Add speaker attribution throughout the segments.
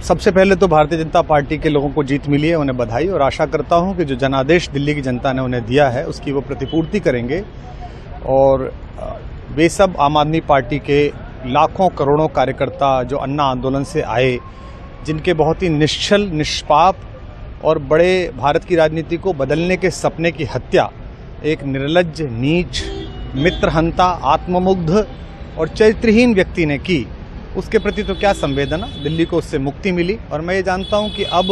Speaker 1: सबसे पहले तो भारतीय जनता पार्टी के लोगों को जीत मिली है, उन्हें बधाई, और आशा करता हूं कि जो जनादेश दिल्ली की जनता ने उन्हें दिया है उसकी वो प्रतिपूर्ति करेंगे। और वे सब आम आदमी पार्टी के लाखों करोड़ों कार्यकर्ता जो अन्ना आंदोलन से आए, जिनके बहुत ही निश्चल, निष्पाप और बड़े भारत की राजनीति को बदलने के सपने की हत्या एक निर्लज्ज, नीच, मित्रहंता, आत्ममुग्ध और चरित्रहीन व्यक्ति ने की, उसके प्रति तो क्या संवेदना। दिल्ली को उससे मुक्ति मिली। और मैं ये जानता हूं कि अब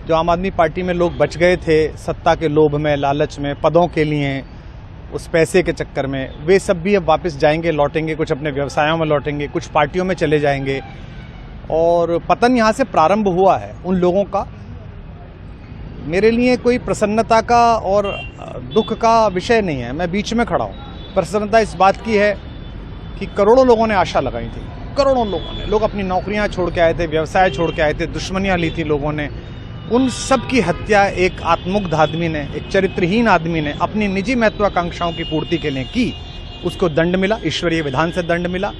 Speaker 1: जो आम आदमी पार्टी में लोग बच गए थे सत्ता के लोभ में, लालच में, पदों के लिए, उस पैसे के चक्कर में, वे सब भी अब वापस जाएंगे, लौटेंगे, कुछ अपने व्यवसायों में लौटेंगे, कुछ पार्टियों में चले जाएंगे। और पतन यहाँ से प्रारंभ हुआ है उन लोगों का। मेरे लिए कोई प्रसन्नता का और दुख का विषय नहीं है, मैं बीच में खड़ा हूँ। प्रसन्नता इस बात की है कि करोड़ों लोगों ने आशा लगाई थी, करोड़ों लोगों ने, लोग अपनी नौकरियां छोड़ के आए थे, व्यवसाय छोड़ के आए थे, दुश्मनियां ली थी लोगों ने, उन सब की हत्या एक आत्ममुग्ध आदमी ने, एक चरित्रहीन आदमी ने अपनी निजी महत्वाकांक्षाओं की पूर्ति के लिए की। उसको दंड मिला, ईश्वरीय विधान से दंड मिला।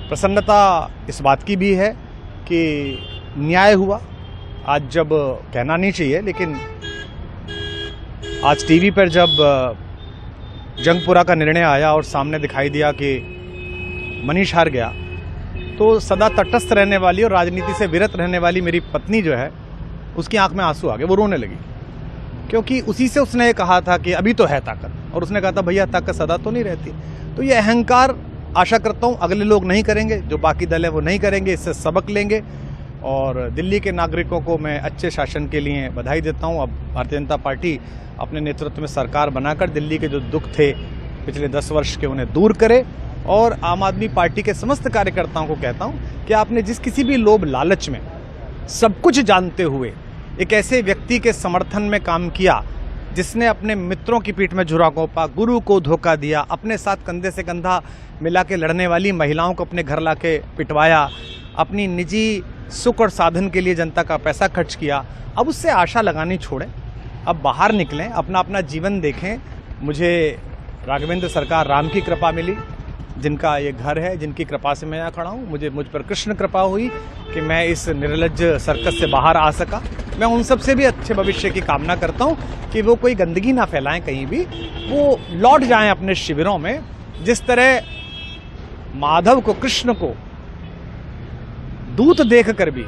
Speaker 1: प्रसन्नता इस बात की भी है कि न्याय हुआ। आज जब कहना नहीं चाहिए, लेकिन आज टीवी पर जब जंगपुरा का निर्णय आया और सामने दिखाई दिया कि मनीष हार गया, तो सदा तटस्थ रहने वाली और राजनीति से विरत रहने वाली मेरी पत्नी जो है, उसकी आंख में आंसू आ गए, वो रोने लगी। क्योंकि उसी से उसने ये कहा था कि अभी तो है ताकत, और उसने कहा था भैया ताकत सदा तो नहीं रहती। तो ये अहंकार आशा करता हूँ अगले लोग नहीं करेंगे, जो बाकी दल है वो नहीं करेंगे, इससे सबक लेंगे। और दिल्ली के नागरिकों को मैं अच्छे शासन के लिए बधाई देता हूँ। अब भारतीय जनता पार्टी अपने नेतृत्व में सरकार बनाकर दिल्ली के जो दुख थे पिछले 10 वर्ष के, उन्हें दूर करे। और आम आदमी पार्टी के समस्त कार्यकर्ताओं को कहता हूँ कि आपने जिस किसी भी लोभ लालच में, सब कुछ जानते हुए एक ऐसे व्यक्ति के समर्थन में काम किया जिसने अपने मित्रों की पीठ में झुरा घोंपा, गुरु को धोखा दिया, अपने साथ कंधे से कंधा मिला के लड़ने वाली महिलाओं को अपने घर लाके पिटवाया, अपनी निजी सुख और साधन के लिए जनता का पैसा खर्च किया, अब उससे आशा लगानी छोड़ें, अब बाहर निकलें, अपना अपना जीवन देखें। मुझे राघवेंद्र सरकार राम की कृपा मिली, जिनका ये घर है, जिनकी कृपा से मैं यहाँ खड़ा हूँ। मुझ पर कृष्ण कृपा हुई कि मैं इस निर्लज्ज सर्कस से बाहर आ सका। मैं उन सब से भी अच्छे भविष्य की कामना करता हूँ कि वो कोई गंदगी ना फैलाएं कहीं भी, वो लौट जाएं अपने शिविरों में। जिस तरह माधव को, कृष्ण को दूत देख कर भी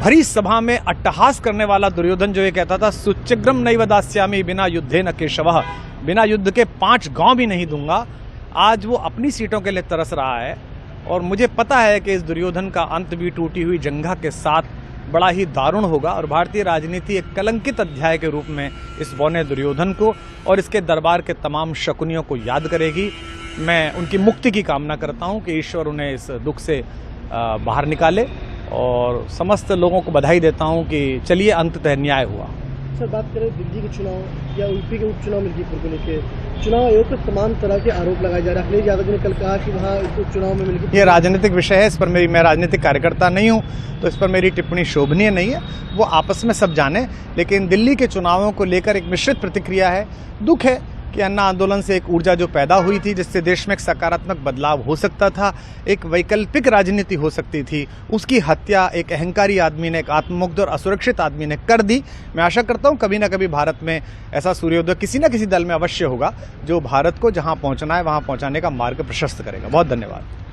Speaker 1: भरी सभा में अट्टहास करने वाला दुर्योधन जो ये कहता था सुचिग्रम नैव दास्यामि बिना युद्धे न केशवः, बिना युद्ध के 5 गांव भी नहीं दूंगा, आज वो अपनी सीटों के लिए तरस रहा है। और मुझे पता है कि इस दुर्योधन का अंत भी टूटी हुई जंघा के साथ बड़ा ही दारुण होगा, और भारतीय राजनीति एक कलंकित अध्याय के रूप में इस बौने दुर्योधन को और इसके दरबार के तमाम शकुनियों को याद करेगी। मैं उनकी मुक्ति की कामना करता हूं कि ईश्वर उन्हें इस दुख से बाहर निकाले, और समस्त लोगों को बधाई देता हूं कि चलिए अंततः न्याय हुआ।
Speaker 2: सर, बात करें दिल्ली के चुनाव या यूपी के उपचुनाव मिल्कीपुर को लेकर, चुनाव आयोग पर तमाम तरह के आरोप लगाए जा रहे हैं। अखिलेश यादव ने कल कहा कि वहाँ उपचुनाव में मिल्कीपुर,
Speaker 1: ये राजनीतिक विषय है, इस पर मैं राजनीतिक कार्यकर्ता नहीं हूँ, तो इस पर मेरी टिप्पणी शोभनीय नहीं है। वो आपस में सब जाने। लेकिन दिल्ली के चुनावों को लेकर एक मिश्रित प्रतिक्रिया है। दुख है कि अन्ना आंदोलन से एक ऊर्जा जो पैदा हुई थी, जिससे देश में एक सकारात्मक बदलाव हो सकता था, एक वैकल्पिक राजनीति हो सकती थी, उसकी हत्या एक अहंकारी आदमी ने, एक आत्ममुग्ध और असुरक्षित आदमी ने कर दी। मैं आशा करता हूं कभी ना कभी भारत में ऐसा सूर्योदय किसी न किसी दल में अवश्य होगा, जो भारत को जहां पहुंचना है वहां पहुंचाने का मार्ग प्रशस्त करेगा। बहुत धन्यवाद।